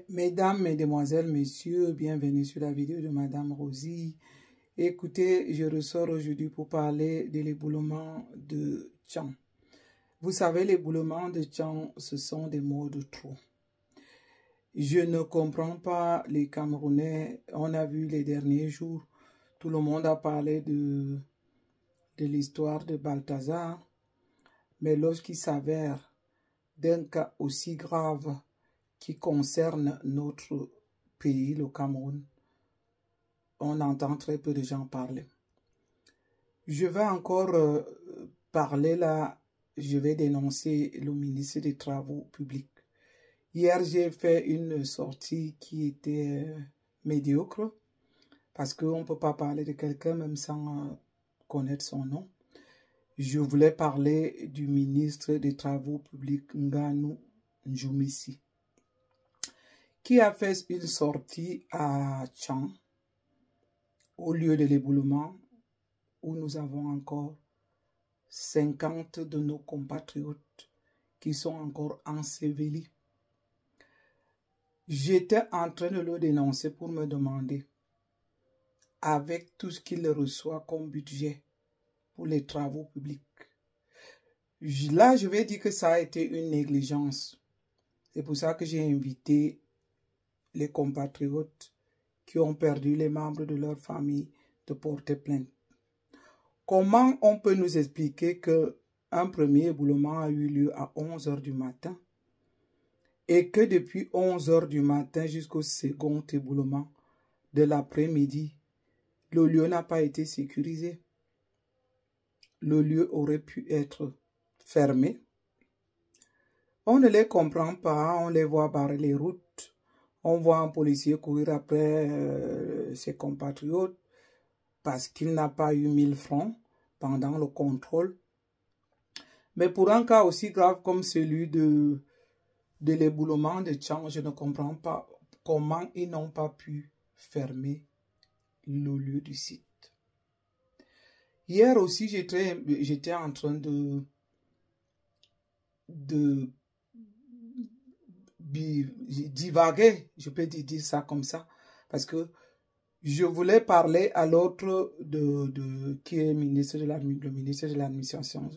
Mesdames, Mesdemoiselles, Messieurs, bienvenue sur la vidéo de Madame Rosie. Écoutez, je ressors aujourd'hui pour parler de l'éboulement de Tchang. Vous savez, l'éboulement de Tchang, ce sont des morts de trop. Je ne comprends pas les Camerounais. On a vu les derniers jours, tout le monde a parlé de l'histoire de Balthazar. Mais lorsqu'il s'avère d'un cas aussi grave qui concerne notre pays, le Cameroun, on entend très peu de gens parler. Je vais encore parler là, je vais dénoncer le ministre des Travaux publics. Hier, j'ai fait une sortie qui était médiocre, parce qu'on ne peut pas parler de quelqu'un même sans connaître son nom. Je voulais parler du ministre des Travaux publics, Nganou Njoumissi, qui a fait une sortie à Tchang, au lieu de l'éboulement, où nous avons encore 50 de nos compatriotes qui sont encore ensevelis. J'étais en train de le dénoncer pour me demander, avec tout ce qu'il reçoit comme budget pour les travaux publics, là je vais dire que ça a été une négligence. C'est pour ça que j'ai invité les compatriotes qui ont perdu les membres de leur famille de porter plainte. Comment on peut nous expliquer qu'un premier éboulement a eu lieu à 11 h du matin et que depuis 11 h du matin jusqu'au second éboulement de l'après-midi, le lieu n'a pas été sécurisé? Le lieu aurait pu être fermé. On ne les comprend pas, on les voit barrer les routes. On voit un policier courir après ses compatriotes parce qu'il n'a pas eu 1000 francs pendant le contrôle. Mais pour un cas aussi grave comme celui de l'éboulement de Tchang, je ne comprends pas comment ils n'ont pas pu fermer le lieu du site. Hier aussi, j'étais en train de divaguer, je peux dire ça comme ça, parce que je voulais parler à l'autre qui est le ministre de l'administration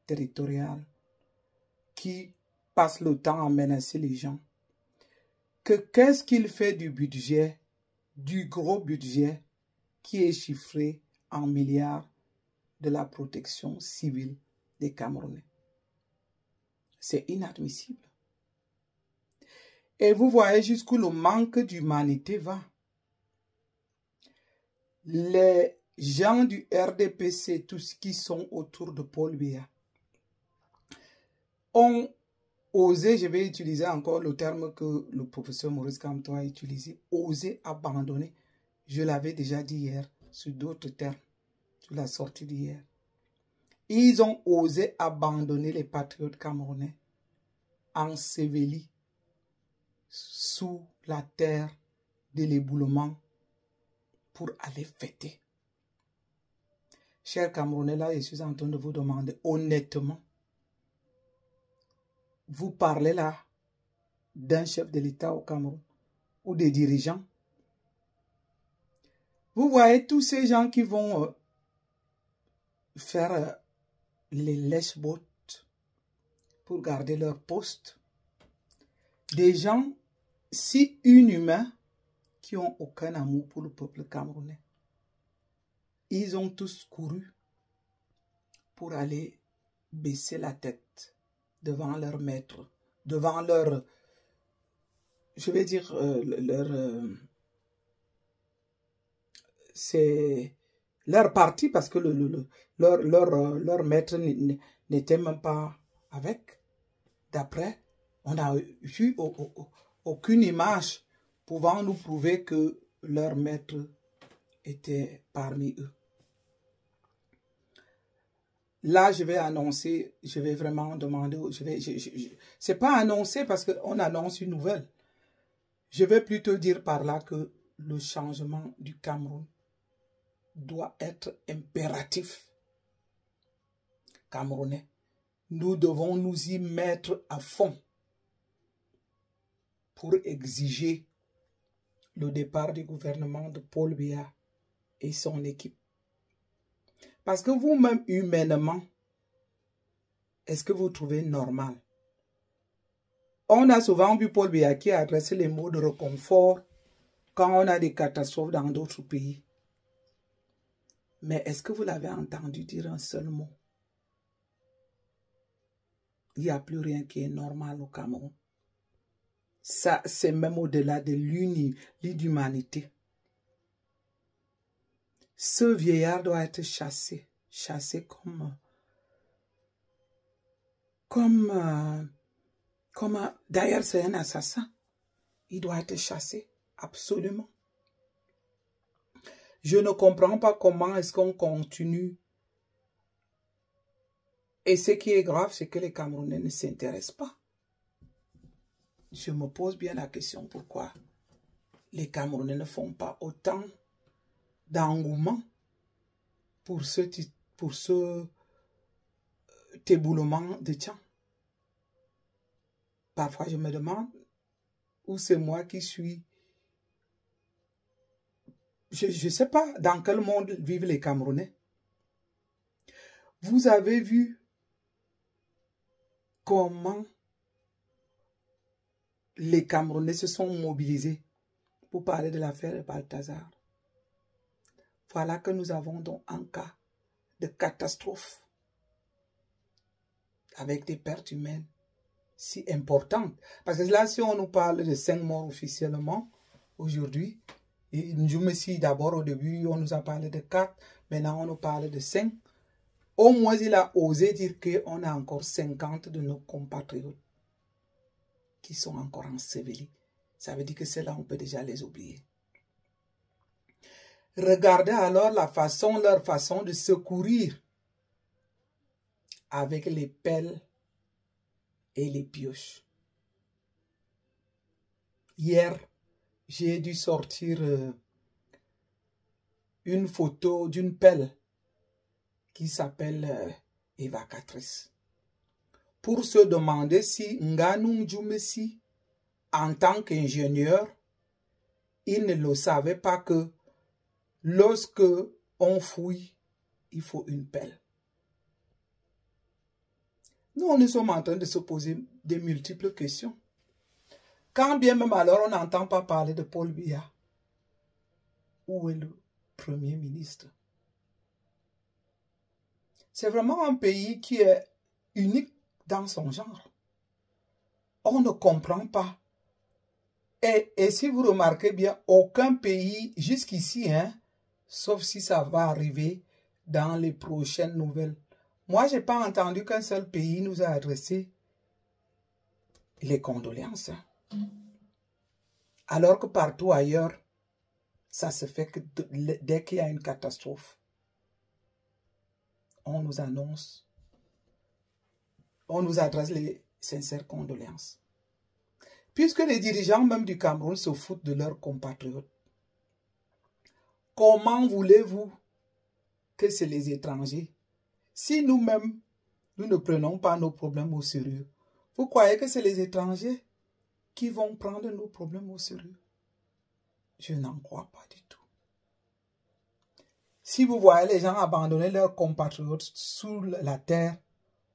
territoriale, qui passe le temps à menacer les gens. Qu'est-ce qu'il fait du budget, du gros budget qui est chiffré en milliards de la protection civile des Camerounais? C'est inadmissible. Et vous voyez jusqu'où le manque d'humanité va. Les gens du RDPC, tous ceux qui sont autour de Paul Biya, ont osé, je vais utiliser encore le terme que le professeur Maurice Kamto a utilisé, osé abandonner. Je l'avais déjà dit hier, sur d'autres termes, sur la sortie d'hier. Ils ont osé abandonner les patriotes camerounais, ensevelis sous la terre de l'éboulement pour aller fêter. Chers Camerounais, là, je suis en train de vous demander honnêtement, vous parlez là d'un chef de l'État au Cameroun ou des dirigeants. Vous voyez tous ces gens qui vont faire les lèche-bottes pour garder leur poste. Des gens si inhumains qui n'ont aucun amour pour le peuple camerounais. Ils ont tous couru pour aller baisser la tête devant leur maître, devant leur, je vais dire, c'est leur parti, parce que leur maître n'était même pas avec. D'après, on n'a vu aucune image pouvant nous prouver que leur maître était parmi eux. Là, je vais annoncer, je vais vraiment demander, c'est pas annoncer parce qu'on annonce une nouvelle. Je vais plutôt dire par là que le changement du Cameroun doit être impératif. Camerounais, nous devons nous y mettre à fond. pour exiger le départ du gouvernement de Paul Biya et son équipe. Parce que vous-même, humainement, est-ce que vous trouvez normal? On a souvent vu Paul Biya qui a adressé les mots de réconfort quand on a des catastrophes dans d'autres pays. Mais est-ce que vous l'avez entendu dire un seul mot? Il n'y a plus rien qui est normal au Cameroun. Ça, c'est même au-delà de l'inhumanité. Ce vieillard doit être chassé. Chassé d'ailleurs, c'est un assassin. Il doit être chassé, absolument. Je ne comprends pas comment est-ce qu'on continue. Et ce qui est grave, c'est que les Camerounais ne s'intéressent pas. Je me pose bien la question pourquoi les Camerounais ne font pas autant d'engouement pour ce éboulement de Tchang. Parfois, je me demande où c'est moi qui suis. Je ne sais pas dans quel monde vivent les Camerounais. Vous avez vu comment les Camerounais se sont mobilisés pour parler de l'affaire de Balthazar. Voilà que nous avons donc un cas de catastrophe avec des pertes humaines si importantes. Parce que là, si on nous parle de 5 morts officiellement aujourd'hui, et Ndjoumessi d'abord au début, on nous a parlé de 4, maintenant on nous parle de 5. Au moins, il a osé dire qu'on a encore 50 de nos compatriotes qui sont encore ensevelis. Ça veut dire que ceux-là, on peut déjà les oublier. Regardez alors leur façon de secourir avec les pelles et les pioches. Hier, j'ai dû sortir une photo d'une pelle qui s'appelle évacuatrice. Pour se demander si Nganou Ndjoumessi, en tant qu'ingénieur, il ne le savait pas que lorsque on fouille, il faut une pelle. Nous sommes en train de se poser de multiples questions. Quand bien même alors on n'entend pas parler de Paul Biya, où est le Premier ministre? C'est vraiment un pays qui est unique dans son genre. On ne comprend pas. Et si vous remarquez bien, aucun pays jusqu'ici, sauf si ça va arriver dans les prochaines nouvelles. Moi, je n'ai pas entendu qu'un seul pays nous a adressé les condoléances. Alors que partout ailleurs, ça se fait que dès qu'il y a une catastrophe, on nous annonce, on nous adresse les sincères condoléances. Puisque les dirigeants même du Cameroun se foutent de leurs compatriotes, comment voulez-vous que c'est les étrangers? Si nous-mêmes, nous ne prenons pas nos problèmes au sérieux, vous croyez que c'est les étrangers qui vont prendre nos problèmes au sérieux? Je n'en crois pas du tout. Si vous voyez les gens abandonner leurs compatriotes sous la terre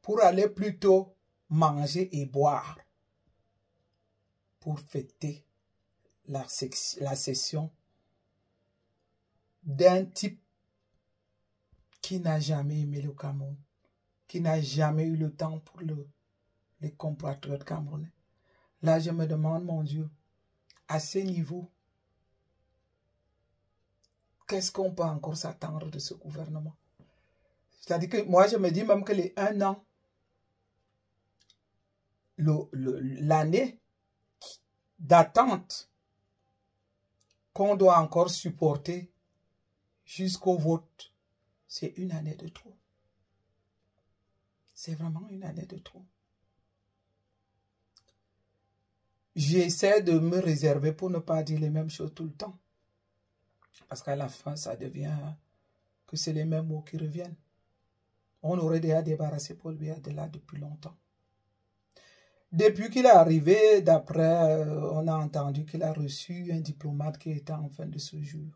pour aller plutôt manger et boire, pour fêter la cession d'un type qui n'a jamais aimé le Cameroun, qui n'a jamais eu le temps pour les compatriotes camerounais. Là, je me demande, mon Dieu, à ce niveau, qu'est-ce qu'on peut encore s'attendre de ce gouvernement? C'est-à-dire que moi, je me dis même que les 1 an, l'année d'attente qu'on doit encore supporter jusqu'au vote, c'est une année de trop. C'est vraiment une année de trop. J'essaie de me réserver pour ne pas dire les mêmes choses tout le temps. Parce qu'à la fin, ça devient que c'est les mêmes mots qui reviennent. On aurait déjà débarrassé Paul Biya de là depuis longtemps. Depuis qu'il est arrivé, d'après, on a entendu qu'il a reçu un diplomate qui était en fin de séjour.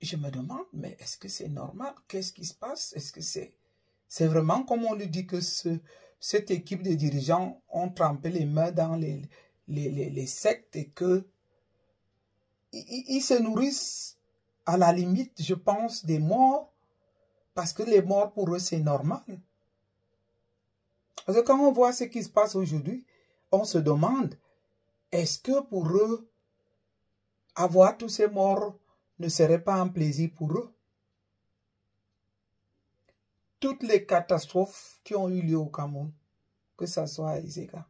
Je me demande, mais est-ce que c'est normal? Qu'est-ce qui se passe? Est-ce que c'est vraiment comme on lui dit que cette équipe de dirigeants ont trempé les mains dans les sectes et que ils se nourrissent à la limite, je pense, des morts, parce que les morts pour eux c'est normal. Parce que quand on voit ce qui se passe aujourd'hui, on se demande, est-ce que pour eux, avoir tous ces morts ne serait pas un plaisir pour eux? Toutes les catastrophes qui ont eu lieu au Cameroun, que ce soit à Isega,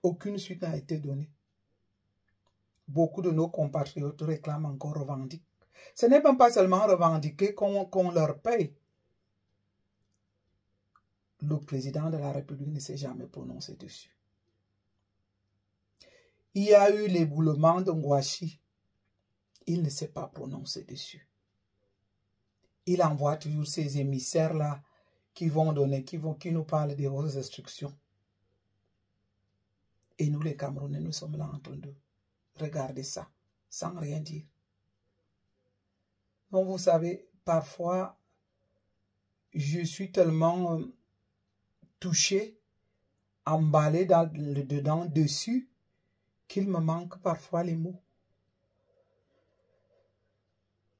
aucune suite n'a été donnée. Beaucoup de nos compatriotes réclament encore, revendiquent. Ce n'est même pas seulement revendiquer qu'on leur paye. Le président de la République ne s'est jamais prononcé dessus. Il y a eu l'éboulement de Ngouachi. Il ne s'est pas prononcé dessus. Il envoie toujours ces émissaires-là qui vont donner, qui nous parlent des hautes instructions. Et nous, les Camerounais, nous sommes là en train de regarder ça, sans rien dire. Donc, vous savez, parfois, je suis tellement touché, emballé dedans, dessus, qu'il me manque parfois les mots.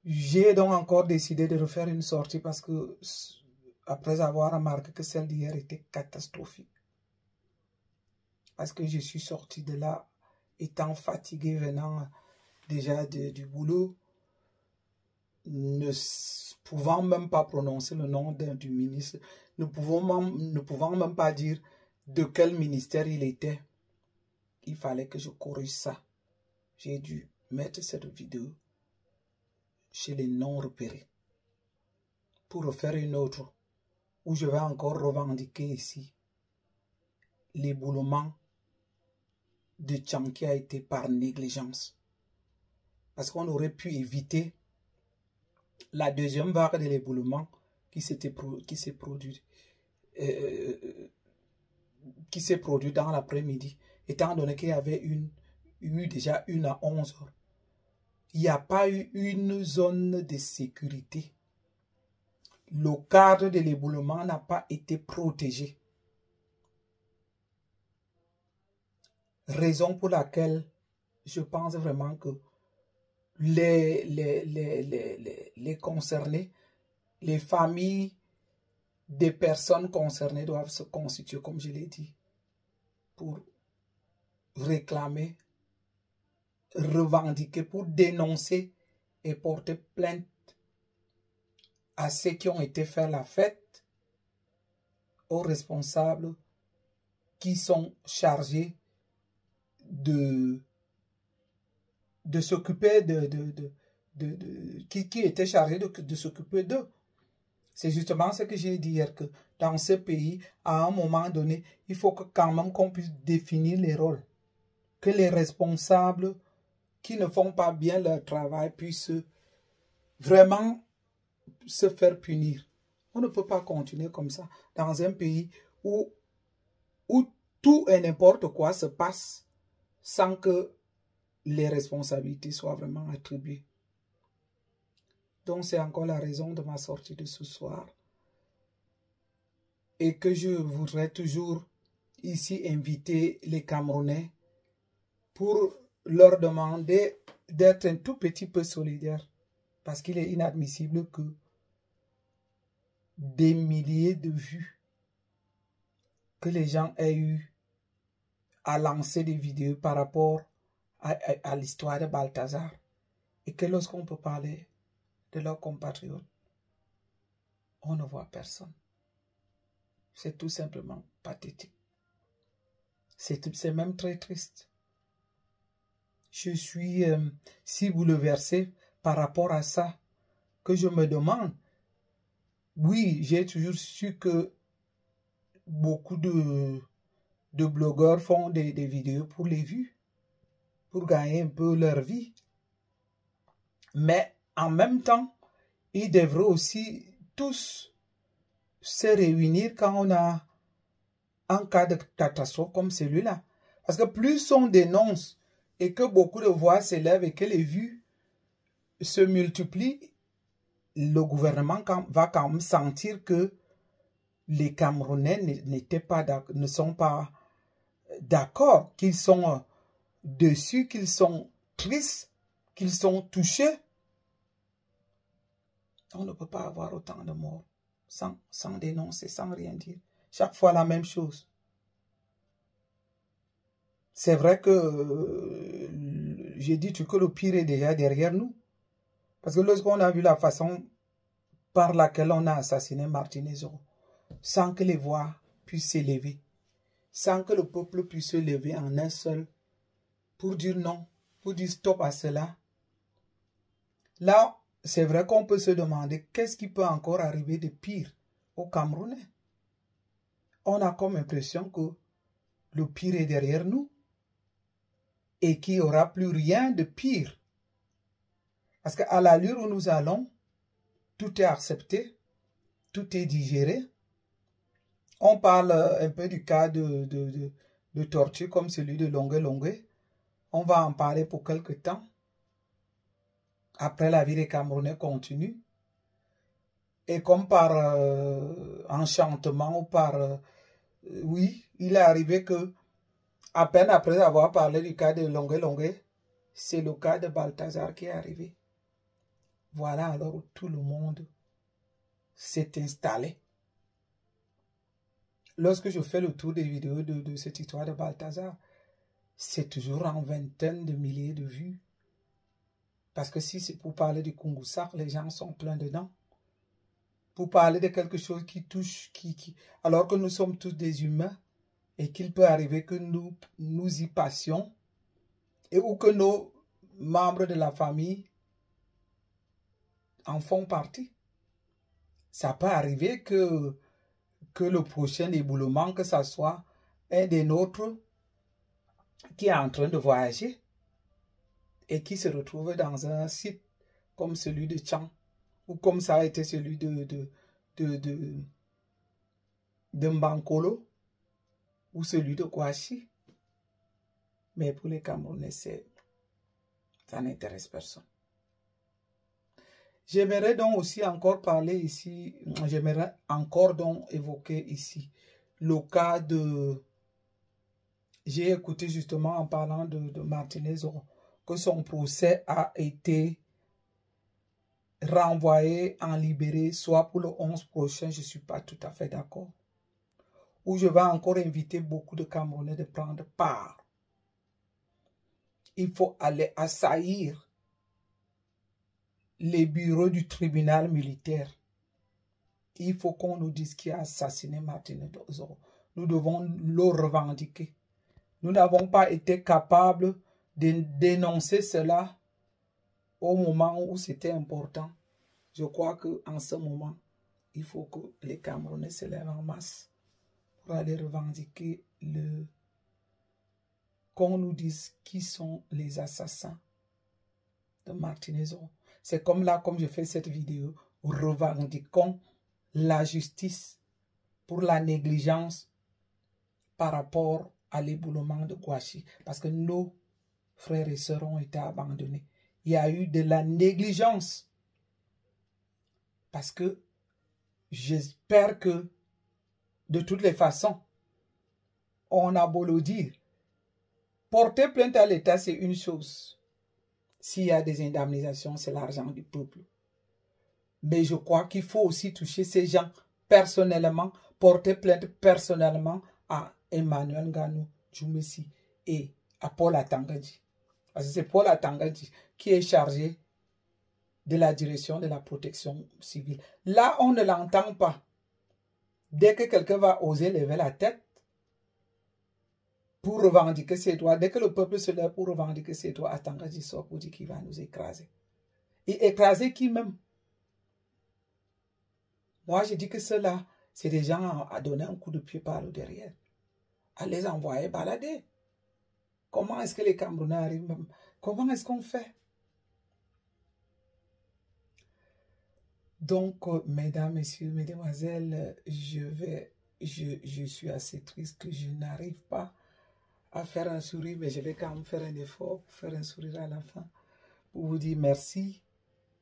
J'ai donc encore décidé de refaire une sortie parce que, après avoir remarqué que celle d'hier était catastrophique, parce que je suis sorti de là étant fatigué, venant déjà du boulot, ne pouvant même pas prononcer le nom du ministre, ne pouvant même pas dire de quel ministère il était. Il fallait que je corrige ça. J'ai dû mettre cette vidéo chez les non repérés pour refaire une autre où je vais encore revendiquer ici l'éboulement de Tcham qui a été par négligence. Parce qu'on aurait pu éviter la deuxième vague de l'éboulement qui s'est produit dans l'après-midi, étant donné qu'il y avait eu déjà une à 11 heures. Il n'y a pas eu une zone de sécurité. Le cadre de l'éboulement n'a pas été protégé. Raison pour laquelle je pense vraiment que les concernés, les familles des personnes concernées doivent se constituer, comme je l'ai dit, pour réclamer, revendiquer, pour dénoncer et porter plainte à ceux qui ont été faire la fête, aux responsables qui sont chargés de s'occuper qui étaient chargés de s'occuper d'eux. C'est justement ce que j'ai dit hier, que dans ce pays, à un moment donné, il faut que quand même qu'on puisse définir les rôles. Que les responsables qui ne font pas bien leur travail puissent vraiment se faire punir. On ne peut pas continuer comme ça dans un pays où tout et n'importe quoi se passe sans que les responsabilités soient vraiment attribuées. Donc c'est encore la raison de ma sortie de ce soir. Et que je voudrais toujours ici inviter les Camerounais pour leur demander d'être un tout petit peu solidaires. Parce qu'il est inadmissible que des milliers de vues que les gens aient eu à lancer des vidéos par rapport à l'histoire de Balthazar. Et que lorsqu'on peut parler de leurs compatriotes, on ne voit personne. C'est tout simplement pathétique. C'est même très triste. Je suis si bouleversé par rapport à ça que je me demande. Oui, j'ai toujours su que beaucoup de blogueurs font des vidéos pour les vues, pour gagner un peu leur vie. Mais en même temps, ils devraient aussi tous se réunir quand on a un cas de catastrophe comme celui-là. Parce que plus on dénonce et que beaucoup de voix s'élèvent et que les vues se multiplient, le gouvernement va quand même sentir que les Camerounais ne sont pas d'accord, qu'ils sont déçus, qu'ils sont tristes, qu'ils sont touchés. On ne peut pas avoir autant de morts sans dénoncer, sans rien dire. Chaque fois la même chose. C'est vrai que j'ai dit que le pire est déjà derrière nous. Parce que lorsqu'on a vu la façon par laquelle on a assassiné Martinez, sans que les voix puissent s'élever, sans que le peuple puisse se lever en un seul pour dire non, pour dire stop à cela. Là, c'est vrai qu'on peut se demander qu'est-ce qui peut encore arriver de pire aux Camerounais. On a comme impression que le pire est derrière nous et qu'il n'y aura plus rien de pire. Parce qu'à l'allure où nous allons, tout est accepté, tout est digéré. On parle un peu du cas de torture comme celui de Longue. On va en parler pour quelque temps. Après, la vie des Camerounais continue. Et comme par enchantement ou par... oui, il est arrivé que, à peine après avoir parlé du cas de Longue, c'est le cas de Balthazar qui est arrivé. Voilà alors où tout le monde s'est installé. Lorsque je fais le tour des vidéos de cette histoire de Balthazar, c'est toujours en vingtaines de milliers de vues. Parce que si c'est pour parler du Kungousak, les gens sont pleins dedans. Pour parler de quelque chose qui touche, alors que nous sommes tous des humains, et qu'il peut arriver que nous y passions, et ou que nos membres de la famille en font partie. Ça peut arriver que le prochain éboulement, que ce soit un des nôtres qui est en train de voyager et qui se retrouve dans un site comme celui de Tchang, ou comme ça a été celui de Mbankolo, ou celui de Kouachi. Mais pour les Camerounais, ça n'intéresse personne. J'aimerais donc aussi encore parler ici, j'aimerais encore donc évoquer ici le cas de... J'ai écouté justement en parlant de Martinez que son procès a été renvoyé en libéré, soit pour le 11 prochain, je ne suis pas tout à fait d'accord. Où je vais encore inviter beaucoup de Camerounais de prendre part. Il faut aller assaillir les bureaux du tribunal militaire. Il faut qu'on nous dise qui a assassiné Martinez Zoro. Nous devons le revendiquer. Nous n'avons pas été capables de dénoncer cela au moment où c'était important. Je crois qu'en ce moment, il faut que les Camerounais se lèvent en masse pour aller revendiquer qu'on nous dise qui sont les assassins de Martinez Zoro. C'est comme là, comme je fais cette vidéo, revendiquons la justice pour la négligence par rapport à l'éboulement de Kouachi. Parce que nos frères et sœurs ont été abandonnés. Il y a eu de la négligence. Parce que j'espère que, de toutes les façons, on a beau le dire, porter plainte à l'État, c'est une chose. S'il y a des indemnisations, c'est l'argent du peuple. Mais je crois qu'il faut aussi toucher ces gens personnellement, porter plainte personnellement à Emmanuel Nganou Djoumessi et à Paul Atangadji. Parce que c'est Paul Atangadji qui est chargé de la direction de la protection civile. Là, on ne l'entend pas. Dès que quelqu'un va oser lever la tête pour revendiquer ses droits, dès que le peuple se lève pour revendiquer ses droits, Atangadji sort pour dire qu'il va nous écraser. Et écraser qui même? Moi, je dis que ceux-là, c'est des gens à donner un coup de pied par le derrière, à les envoyer balader. Comment est-ce que les Camerounais arrivent même? Comment est-ce qu'on fait? Donc, mesdames, messieurs, mesdemoiselles, je suis assez triste que je n'arrive pas à faire un sourire, mais je vais quand même faire un effort pour faire un sourire à la fin, pour vous dire merci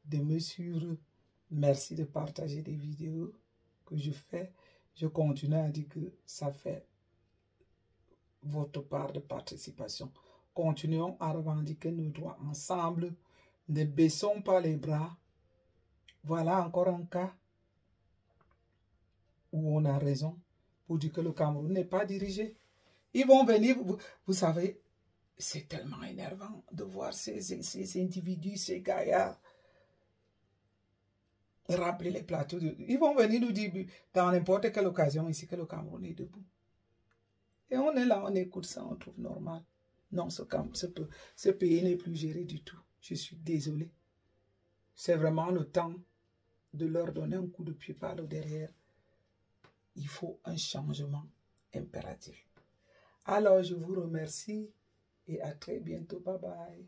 de me suivre, merci de partager des vidéos que je fais. Je continue à dire que ça fait votre part de participation. Continuons à revendiquer nos droits ensemble. Ne baissons pas les bras. Voilà encore un cas où on a raison pour dire que le Cameroun n'est pas dirigé. Ils vont venir, vous savez, c'est tellement énervant de voir ces individus, ces gaillards remplir les plateaux. Ils vont venir nous dire dans n'importe quelle occasion ici que le Cameroun est debout. Et on est là, on écoute ça, on trouve normal. Non, ce pays n'est plus géré du tout. Je suis désolé. C'est vraiment le temps de leur donner un coup de pied par le derrière. Il faut un changement impératif. Alors, je vous remercie et à très bientôt. Bye bye.